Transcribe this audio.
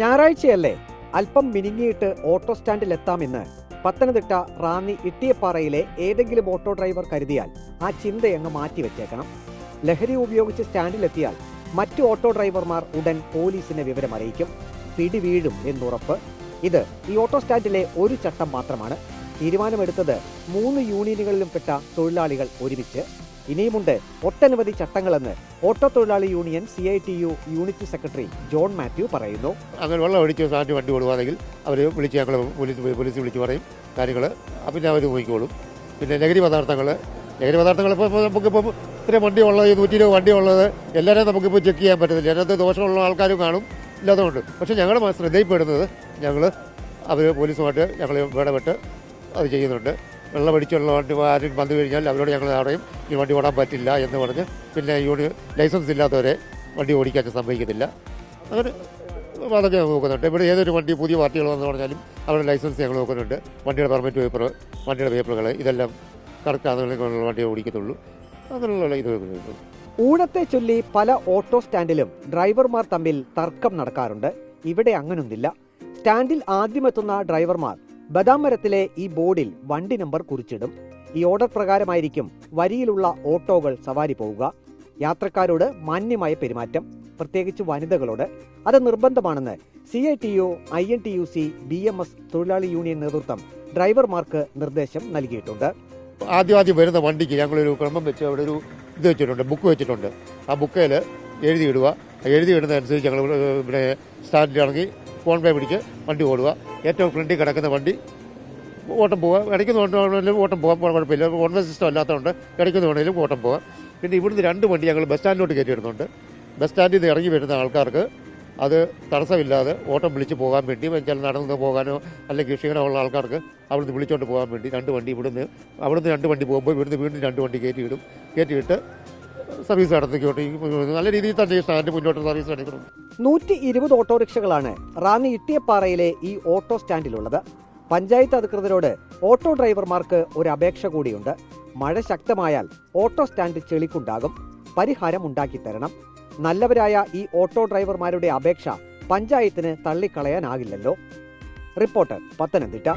ഞായറാഴ്ചയല്ലേ, അല്പം മിനിങ്ങിയിട്ട് ഓട്ടോ സ്റ്റാൻഡിലെത്താമെന്ന് പത്തനംതിട്ട റാന്നി ഇട്ടിയപ്പാറയിലെ ഏതെങ്കിലും auto driver കരുതിയാൽ ആ ചിന്തയങ്ങ് മാറ്റിവെച്ചേക്കണം. ലഹരി ഉപയോഗിച്ച് സ്റ്റാൻഡിലെത്തിയാൽ മറ്റു ഓട്ടോ ഡ്രൈവർമാർ ഉടൻ പോലീസിനെ വിവരമറിയിക്കും. പിടിവീഴും എന്നുറപ്പ്. ഇത് ഈ ഓട്ടോ സ്റ്റാൻഡിലെ ഒരു ചട്ടം മാത്രമാണ്. തീരുമാനമെടുത്തത് 3 യൂണിയനുകളിലും പെട്ട തൊഴിലാളികൾ ഒരുമിച്ച്. ഇനിയുമുണ്ട് ഒട്ടനവധി ചട്ടങ്ങളെന്ന് ഓട്ടോ തൊഴിലാളി union CITU unit secretary John Mathew പറയുന്നു. അങ്ങനെ വെള്ളം ഒഴിച്ച് സാറ്റ് വണ്ടി കൊടുക്കുകയാണെങ്കിൽ അവർ വിളിച്ച് ഞങ്ങൾ പോലീസ് വിളിച്ച് പറയും കാര്യങ്ങൾ. പിന്നെ അവർ നോക്കിക്കോളും. പിന്നെ ലഹരി പദാർത്ഥങ്ങൾ ഇപ്പോൾ നമുക്കിപ്പോൾ ഇത്രയും വണ്ടി ഉള്ളത്, 120 വണ്ടി ഉള്ളത് എല്ലാവരെയും നമുക്കിപ്പോൾ ചെക്ക് ചെയ്യാൻ പറ്റത്തില്ല. അതിനകത്ത് ദോഷമുള്ള ആൾക്കാരും കാണും, ഇല്ലാത്തതുകൊണ്ട്. പക്ഷേ ഞങ്ങൾ ശ്രദ്ധയിൽപ്പെടുന്നത് അവർ പോലീസുമായിട്ട് ഞങ്ങൾ ഇടപെട്ട് അത് ചെയ്യുന്നുണ്ട്. വെള്ളം അടിച്ചുള്ള വണ്ടി ആരും വന്നു കഴിഞ്ഞാൽ അവരോട് ഞങ്ങൾ പറയും ഈ വണ്ടി ഓടാൻ പറ്റില്ല എന്ന് പറഞ്ഞ്. പിന്നെ ലൈസൻസ് ഇല്ലാത്തവരെ വണ്ടി ഓടിക്കാൻ സംഭവിക്കത്തില്ല. അങ്ങനെ അതൊക്കെ ഞങ്ങൾ നോക്കുന്നുണ്ട്. ഇവിടെ ഏതൊരു വണ്ടി പുതിയ പാർട്ടികൾ വന്നു പറഞ്ഞാലും അവരുടെ ലൈസൻസ് ഞങ്ങൾ നോക്കുന്നുണ്ട്. വണ്ടിയുടെ പെർമിറ്റ് പേപ്പർ, വണ്ടിയുടെ പേപ്പറുകൾ ഇതെല്ലാം കറക്റ്റാണെന്നുള്ള വണ്ടിയെ ഓടിക്കത്തുള്ളൂ. അങ്ങനെയുള്ള ഇത് നോക്കുന്നുണ്ട്. ഊഴത്തെ ചൊല്ലി പല ഓട്ടോ സ്റ്റാൻഡിലും ഡ്രൈവർമാർ തമ്മിൽ തർക്കം നടക്കാറുണ്ട്. ഇവിടെ അങ്ങനൊന്നില്ല. സ്റ്റാൻഡിൽ ആദ്യമെത്തുന്ന ഡ്രൈവർമാർ ബദാം മരത്തിലെ ഈ ബോർഡിൽ വണ്ടി നമ്പർ കുറിച്ചിടും. ഈ ഓർഡർ പ്രകാരമായിരിക്കും വരിയിലുള്ള ഓട്ടോകൾ സവാരി പോവുക. യാത്രക്കാരോട് മാന്യമായ പെരുമാറ്റം, പ്രത്യേകിച്ച് വനിതകളോട്. അത് നിർബന്ധമാണെന്ന് CITU INTUC BMS തൊഴിലാളി യൂണിയൻ നേതൃത്വം ഡ്രൈവർമാർക്ക് നിർദ്ദേശം നൽകിയിട്ടുണ്ട്. ആദ്യം വരുന്ന വണ്ടിക്ക് ഞങ്ങളൊരു ക്രമം വെച്ച് അവിടെ ഒരു ഇത് വെച്ചിട്ടുണ്ട്, ബുക്ക് വെച്ചിട്ടുണ്ട്. ആ ബുക്കിൽ എഴുതിയിടുക. എഴുതിയിടുന്നതനുസരിച്ച് ഞങ്ങൾ ഇവിടെ സ്റ്റാൻഡിലിറങ്ങി ഫോൺ പേ പിടിച്ച് വണ്ടി ഓടുക. ഏറ്റവും ഫ്രണ്ടിൽ കിടക്കുന്ന വണ്ടി ഓട്ടം പോവുക. ഇടയ്ക്ക് വേണമെങ്കിലും ഓട്ടം പോകാൻ കുഴപ്പമില്ല. ഓൺ വേ സിസ്റ്റം അല്ലാത്തതുകൊണ്ട് ഇടയ്ക്ക് വേണമെങ്കിലും ഓട്ടം പോകാം. പിന്നെ ഇവിടുന്ന് 2 വണ്ടി ഞങ്ങൾ ബസ് സ്റ്റാൻഡിലോട്ട് കയറ്റിയിടുന്നുണ്ട്. ബസ് സ്റ്റാൻഡിൽ നിന്ന് ഇറങ്ങി വരുന്ന ആൾക്കാർക്ക് അത് തടസ്സമില്ലാതെ ഓട്ടം വിളിച്ച് പോകാൻ വേണ്ടി, വെച്ചാൽ നടന്ന് പോകാനോ അല്ലെങ്കിൽ ക്ഷീണമുള്ള ആൾക്കാർക്ക് അവിടുന്ന് വിളിച്ചുകൊണ്ട് പോകാൻ വേണ്ടി 2 വണ്ടി അവിടുന്ന് 2 വണ്ടി പോകുമ്പോൾ ഇവിടുന്ന് വീണ്ടും 2 വണ്ടി കയറ്റിയിട്ട് സർവീസ് നടത്തിക്കോട്ടെ. നല്ല രീതിയിൽ തന്നെ ഈ സ്റ്റാൻഡ് മുന്നോട്ട് സർവീസ് നടക്കണം. 120 ഓട്ടോറിക്ഷകളാണ് റാന്നി ഇട്ടിയപ്പാറയിലെ ഈ ഓട്ടോ സ്റ്റാൻഡിലുള്ളത്. പഞ്ചായത്ത് അധികൃതരോട് ഓട്ടോ ഡ്രൈവർമാർക്ക് ഒരു അപേക്ഷ കൂടിയുണ്ട്. മഴ ശക്തമായാൽ ഓട്ടോ സ്റ്റാൻഡ് ചെളിക്കുണ്ടാകും. പരിഹാരം ഉണ്ടാക്കിത്തരണം. നല്ലവരായ ഈ ഓട്ടോ ഡ്രൈവർമാരുടെ അപേക്ഷ പഞ്ചായത്തിന് തള്ളിക്കളയാനാകില്ലല്ലോ. റിപ്പോർട്ടർ, പത്തനംതിട്ട.